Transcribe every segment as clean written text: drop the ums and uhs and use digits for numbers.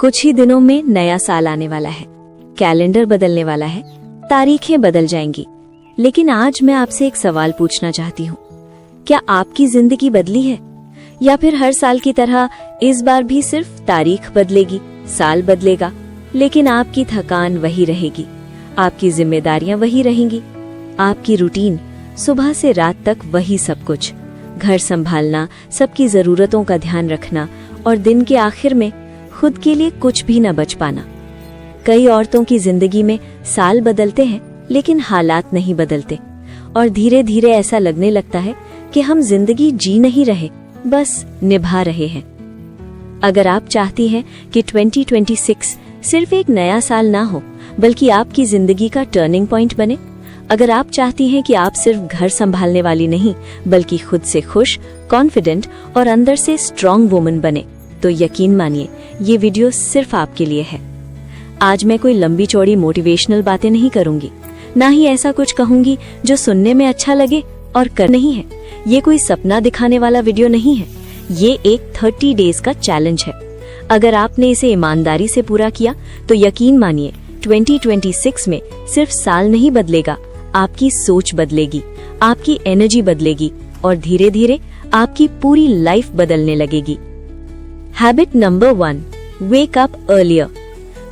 कुछ ही दिनों में नया साल आने वाला है, कैलेंडर बदलने वाला है, तारीखें बदल जाएंगी। लेकिन आज मैं आपसे एक सवाल पूछना चाहती हूँ, क्या आपकी जिंदगी बदली है या फिर हर साल की तरह इस बार भी सिर्फ तारीख बदलेगी, साल बदलेगा, लेकिन आपकी थकान वही रहेगी, आपकी जिम्मेदारियां वही रहेंगी, आपकी रूटीन सुबह से रात तक वही सब कुछ, घर संभालना, सबकी जरूरतों का ध्यान रखना और दिन के आखिर में खुद के लिए कुछ भी न बच पाना। कई औरतों की जिंदगी में साल बदलते हैं लेकिन हालात नहीं बदलते और धीरे धीरे ऐसा लगने लगता है कि हम जिंदगी जी नहीं रहे, बस निभा रहे हैं। अगर आप चाहती हैं कि 2026 सिर्फ एक नया साल ना हो बल्कि आपकी जिंदगी का टर्निंग पॉइंट बने, अगर आप चाहती हैं कि आप सिर्फ घर संभालने वाली नहीं बल्कि खुद से खुश, कॉन्फिडेंट और अंदर से स्ट्रॉन्ग वुमन बने, तो यकीन मानिए ये वीडियो सिर्फ आपके लिए है। आज मैं कोई लंबी चौड़ी मोटिवेशनल बातें नहीं करूंगी, ना ही ऐसा कुछ कहूंगी जो सुनने में अच्छा लगे और कर नहीं है। ये कोई सपना दिखाने वाला वीडियो नहीं है, ये एक 30 डेज का चैलेंज है। अगर आपने इसे ईमानदारी से पूरा किया तो यकीन मानिए 2026 में सिर्फ साल नहीं बदलेगा, आपकी सोच बदलेगी, आपकी एनर्जी बदलेगी और धीरे धीरे आपकी पूरी लाइफ बदलने लगेगी। Habit number 1, wake up earlier.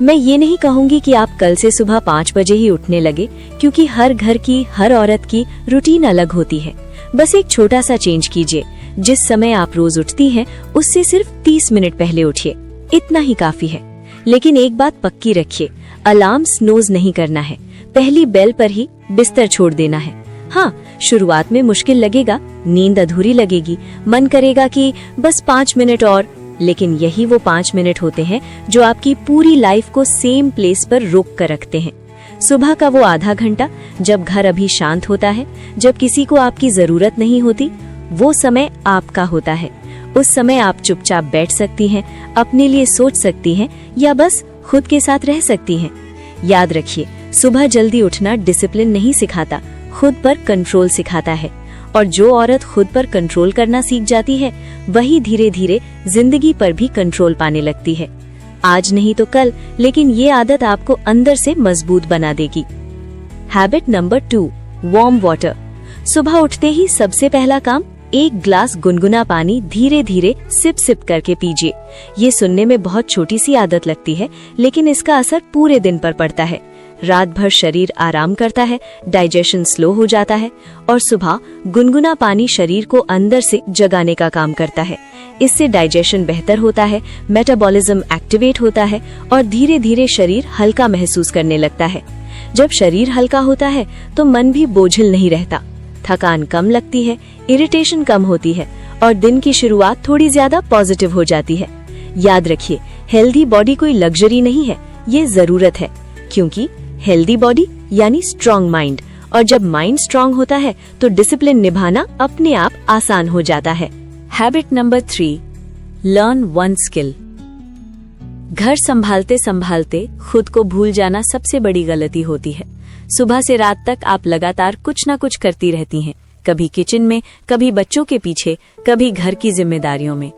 मैं ये नहीं कहूंगी कि आप कल से सुबह 5 बजे ही उठने लगे, क्योंकि हर घर की, हर औरत की रूटीन अलग होती है। बस एक छोटा सा चेंज कीजिए, जिस समय आप रोज उठती हैं उससे सिर्फ 30 मिनट पहले उठिए, इतना ही काफी है। लेकिन एक बात पक्की रखिए, अलार्म स्नोज नहीं करना है, पहली बेल पर ही बिस्तर छोड़ देना है। हाँ, शुरुआत में मुश्किल लगेगा, नींद अधूरी लगेगी, मन करेगा कि बस 5 मिनट और, लेकिन यही वो 5 मिनट होते हैं जो आपकी पूरी लाइफ को सेम प्लेस पर रोक कर रखते हैं। सुबह का वो आधा घंटा जब घर अभी शांत होता है, जब किसी को आपकी जरूरत नहीं होती, वो समय आपका होता है। उस समय आप चुपचाप बैठ सकती हैं, अपने लिए सोच सकती हैं या बस खुद के साथ रह सकती हैं। याद रखिए, सुबह जल्दी उठना डिसिप्लिन नहीं सिखाता, खुद पर कंट्रोल सिखाता है। और जो औरत खुद पर कंट्रोल करना सीख जाती है, वही धीरे धीरे जिंदगी पर भी कंट्रोल पाने लगती है। आज नहीं तो कल, लेकिन ये आदत आपको अंदर से मजबूत बना देगी। Habit number 2, warm water. सुबह उठते ही सबसे पहला काम, एक ग्लास गुनगुना पानी धीरे धीरे सिप सिप करके पीजिए। ये सुनने में बहुत छोटी सी आदत लगती है, लेकिन इसका असर पूरे दिन पर पड़ता है। रात भर शरीर आराम करता है, डाइजेशन स्लो हो जाता है और सुबह गुनगुना पानी शरीर को अंदर से जगाने का काम करता है। इससे डाइजेशन बेहतर होता है, मेटाबॉलिज्म एक्टिवेट होता है और धीरे धीरे शरीर हल्का महसूस करने लगता है। जब शरीर हल्का होता है तो मन भी बोझिल नहीं रहता, थकान कम लगती है, इरिटेशन कम होती है और दिन की शुरुआत थोड़ी ज्यादा पॉजिटिव हो जाती है। याद रखिए, हेल्दी बॉडी कोई लग्जरी नहीं है, ये जरूरत है, क्योंकि हेल्दी बॉडी यानी स्ट्रॉन्ग माइंड, और जब माइंड स्ट्रॉन्ग होता है तो डिसिप्लिन निभाना अपने आप आसान हो जाता है। Habit number 3, learn one skill. घर संभालते संभालते खुद को भूल जाना सबसे बड़ी गलती होती है। सुबह से रात तक आप लगातार कुछ ना कुछ करती रहती हैं, कभी किचन में, कभी बच्चों के पीछे, कभी घर की जिम्मेदारियों में।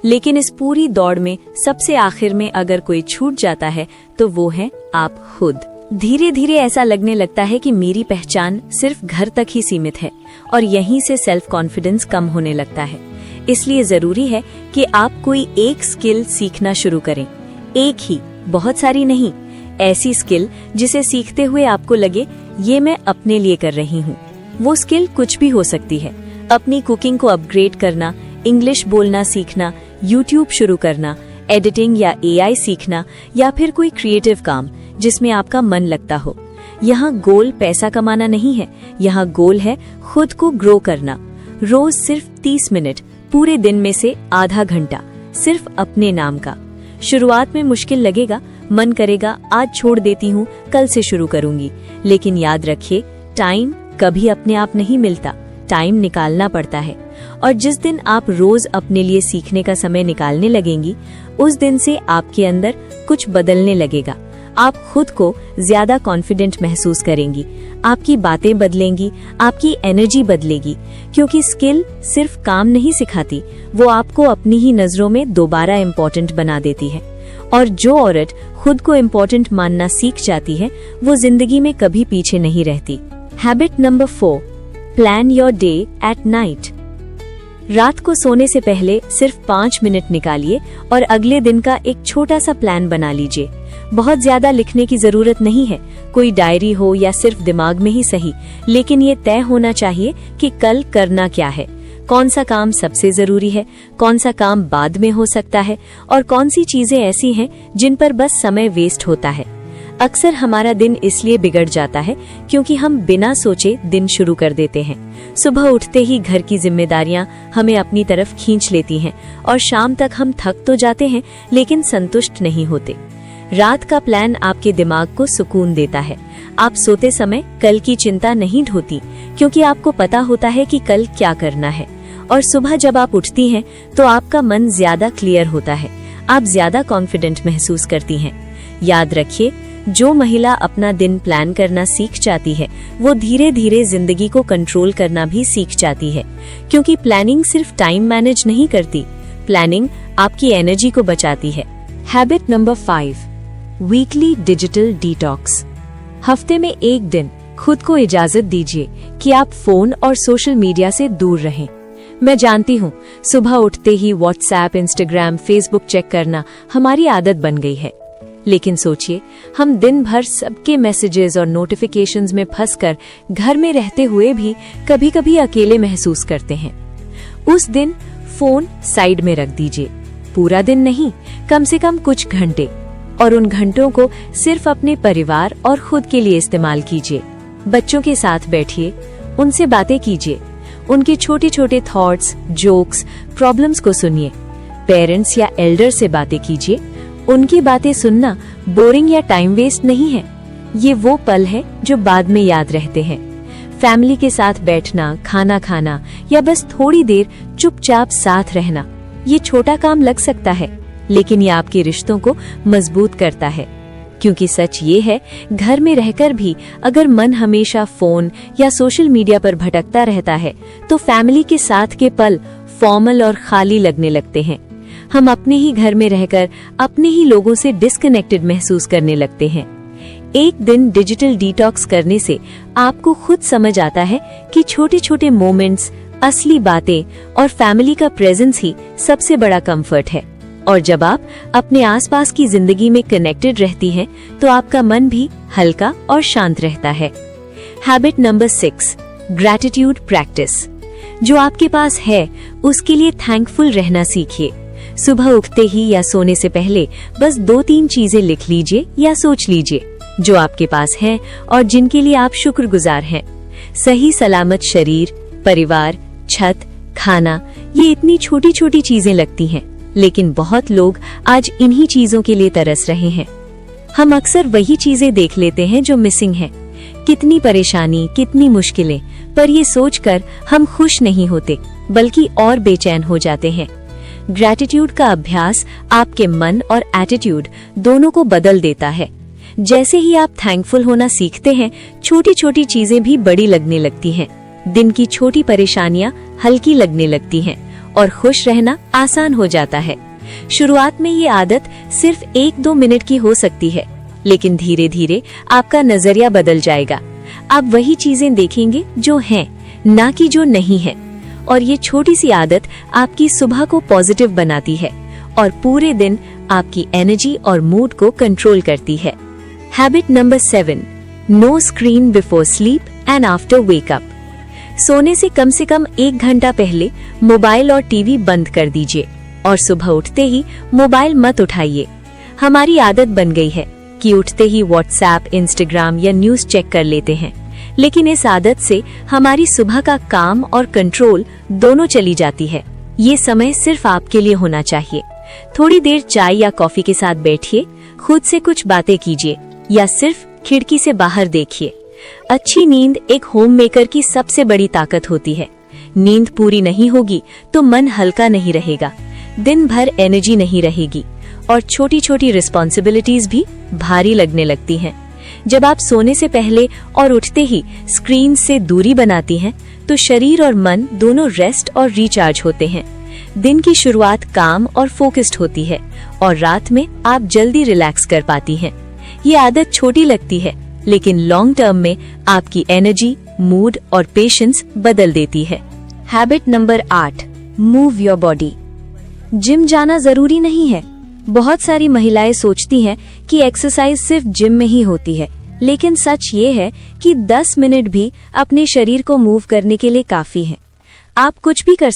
लेकिन इस पूरी दौड़ में सबसे आखिर में अगर कोई छूट जाता है तो वो है आप खुद। धीरे धीरे ऐसा लगने लगता है कि मेरी पहचान सिर्फ घर तक ही सीमित है और यहीं से सेल्फ कॉन्फिडेंस कम होने लगता है। इसलिए जरूरी है कि आप कोई एक स्किल सीखना शुरू करें, एक ही, बहुत सारी नहीं, ऐसी स्किल जिसे सीखते हुए आपको लगे ये मैं अपने लिए कर रही हूँ। वो स्किल कुछ भी हो सकती है, अपनी कुकिंग को अपग्रेड करना, इंग्लिश बोलना सीखना, यूट्यूब शुरू करना, एडिटिंग या AI सीखना, या फिर कोई क्रिएटिव काम जिसमें आपका मन लगता हो। यहाँ गोल पैसा कमाना नहीं है, यहाँ गोल है खुद को ग्रो करना। रोज सिर्फ 30 मिनट, पूरे दिन में से आधा घंटा सिर्फ अपने नाम का। शुरुआत में मुश्किल लगेगा, मन करेगा आज छोड़ देती हूँ, कल से शुरू करूंगी, लेकिन याद रखिए, टाइम कभी अपने आप नहीं मिलता, टाइम निकालना पड़ता है। और जिस दिन आप रोज अपने लिए सीखने का समय निकालने लगेंगी, उस दिन से आपके अंदर कुछ बदलने लगेगा। आप खुद को ज्यादा कॉन्फिडेंट महसूस करेंगी, आपकी बातें बदलेंगी, आपकी एनर्जी बदलेगी, क्योंकि स्किल सिर्फ काम नहीं सिखाती, वो आपको अपनी ही नजरों में दोबारा इम्पोर्टेंट बना देती है। और जो औरत खुद को इम्पोर्टेंट मानना सीख जाती है वो जिंदगी में कभी पीछे नहीं रहती। Habit number 4, plan your day at night. रात को सोने से पहले सिर्फ 5 मिनट निकालिए और अगले दिन का एक छोटा सा प्लान बना लीजिए। बहुत ज्यादा लिखने की जरूरत नहीं है, कोई डायरी हो या सिर्फ दिमाग में ही सही, लेकिन ये तय होना चाहिए कि कल करना क्या है, कौन सा काम सबसे जरूरी है, कौन सा काम बाद में हो सकता है और कौन सी चीजें ऐसी हैं जिन पर बस समय वेस्ट होता है। अक्सर हमारा दिन इसलिए बिगड़ जाता है क्योंकि हम बिना सोचे दिन शुरू कर देते हैं। सुबह उठते ही घर की जिम्मेदारियां हमें अपनी तरफ खींच लेती हैं और शाम तक हम थक तो जाते हैं लेकिन संतुष्ट नहीं होते। रात का प्लान आपके दिमाग को सुकून देता है। आप सोते समय कल की चिंता नहीं ढोती क्योंकि आपको पता होता है कि कल क्या करना है, और सुबह जब आप उठती हैं तो आपका मन ज्यादा क्लियर होता है, आप ज्यादा कॉन्फिडेंट महसूस करती हैं। याद रखिए, जो महिला अपना दिन प्लान करना सीख जाती है वो धीरे धीरे जिंदगी को कंट्रोल करना भी सीख जाती है, क्योंकि प्लानिंग सिर्फ टाइम मैनेज नहीं करती, प्लानिंग आपकी एनर्जी को बचाती है। Habit number 5, weekly digital detox. हफ्ते में एक दिन खुद को इजाजत दीजिए कि आप फोन और सोशल मीडिया से दूर रहें। मैं जानती हूँ, सुबह उठते ही व्हाट्सएप, इंस्टाग्राम, फेसबुक चेक करना हमारी आदत बन गई है, लेकिन सोचिए, हम दिन भर सबके मैसेजेस और नोटिफिकेशंस में फंसकर घर में रहते हुए भी कभी कभी अकेले महसूस करते हैं। उस दिन फोन साइड में रख दीजिए, पूरा दिन नहीं, कम से कम कुछ घंटे, और उन घंटों को सिर्फ अपने परिवार और खुद के लिए इस्तेमाल कीजिए। बच्चों के साथ बैठिए, उनसे बातें कीजिए, उनके छोटे छोटे थॉट्स, जोक्स, प्रॉब्लम्स को सुनिए। पेरेंट्स या एल्डर से बातें कीजिए, उनकी बातें सुनना बोरिंग या टाइम वेस्ट नहीं है, ये वो पल है जो बाद में याद रहते हैं। फैमिली के साथ बैठना, खाना खाना या बस थोड़ी देर चुपचाप साथ रहना, ये छोटा काम लग सकता है, लेकिन ये आपके रिश्तों को मजबूत करता है। क्योंकि सच ये है, घर में रहकर भी अगर मन हमेशा फोन या सोशल मीडिया पर भटकता रहता है तो फैमिली के साथ के पल फॉर्मल और खाली लगने लगते हैं। हम अपने ही घर में रहकर अपने ही लोगों से डिस्कनेक्टेड महसूस करने लगते हैं। एक दिन डिजिटल डिटॉक्स करने से आपको खुद समझ आता है कि छोटे छोटे मोमेंट्स, असली बातें और फैमिली का प्रेजेंस ही सबसे बड़ा कंफर्ट है। और जब आप अपने आसपास की जिंदगी में कनेक्टेड रहती हैं, तो आपका मन भी हल्का और शांत रहता है। Habit number 6, gratitude practice. जो आपके पास है उसके लिए थैंकफुल रहना सीखिए। सुबह उठते ही या सोने से पहले बस 2-3 चीजें लिख लीजिए या सोच लीजिए जो आपके पास हैं और जिनके लिए आप शुक्रगुजार हैं। सही सलामत शरीर, परिवार, छत, खाना, ये इतनी छोटी छोटी चीजें लगती हैं, लेकिन बहुत लोग आज इन्हीं चीजों के लिए तरस रहे हैं। हम अक्सर वही चीजें देख लेते हैं जो मिसिंग हैं। कितनी परेशानी, कितनी मुश्किलें, पर ये सोचकर हम खुश नहीं होते बल्कि और बेचैन हो जाते हैं। ग्रैटिट्यूड का अभ्यास आपके मन और एटीट्यूड दोनों को बदल देता है। जैसे ही आप थैंकफुल होना सीखते हैं, छोटी छोटी चीजें भी बड़ी लगने लगती हैं। दिन की छोटी परेशानियां हल्की लगने लगती हैं और खुश रहना आसान हो जाता है। शुरुआत में ये आदत सिर्फ 1-2 मिनट की हो सकती है, लेकिन धीरे धीरे आपका नजरिया बदल जाएगा। आप वही चीजें देखेंगे जो हैं, ना कि जो नहीं है। और ये छोटी सी आदत आपकी सुबह को पॉजिटिव बनाती है और पूरे दिन आपकी एनर्जी और मूड को कंट्रोल करती है। Habit number 7, no screen before sleep and after wake up. सोने से कम 1 घंटा पहले मोबाइल और टीवी बंद कर दीजिए और सुबह उठते ही मोबाइल मत उठाइए। हमारी आदत बन गई है कि उठते ही व्हाट्सएप, इंस्टाग्राम या न्यूज चेक कर लेते हैं, लेकिन इस आदत से हमारी सुबह का काम और कंट्रोल दोनों चली जाती है। ये समय सिर्फ आपके लिए होना चाहिए। थोड़ी देर चाय या कॉफी के साथ बैठिए, खुद से कुछ बातें कीजिए या सिर्फ खिड़की से बाहर देखिए। अच्छी नींद एक होम मेकर की सबसे बड़ी ताकत होती है। नींद पूरी नहीं होगी तो मन हल्का नहीं रहेगा, दिन भर एनर्जी नहीं रहेगी और छोटी छोटी रिस्पॉन्सिबिलिटीज भी भारी लगने लगती हैं। जब आप सोने से पहले और उठते ही स्क्रीन से दूरी बनाती हैं, तो शरीर और मन दोनों रेस्ट और रिचार्ज होते हैं। दिन की शुरुआत काम और फोकस्ड होती है और रात में आप जल्दी रिलैक्स कर पाती हैं। ये आदत छोटी लगती है, लेकिन लॉन्ग टर्म में आपकी एनर्जी, मूड और पेशेंस बदल देती है। Habit number 8, move your body. Gym जाना जरूरी नहीं है। बहुत सारी महिलाएं सोचती हैं कि एक्सरसाइज सिर्फ जिम में ही होती है, लेकिन सच ये है कि 10 मिनट भी अपने शरीर को मूव करने के लिए काफी है। आप कुछ भी कर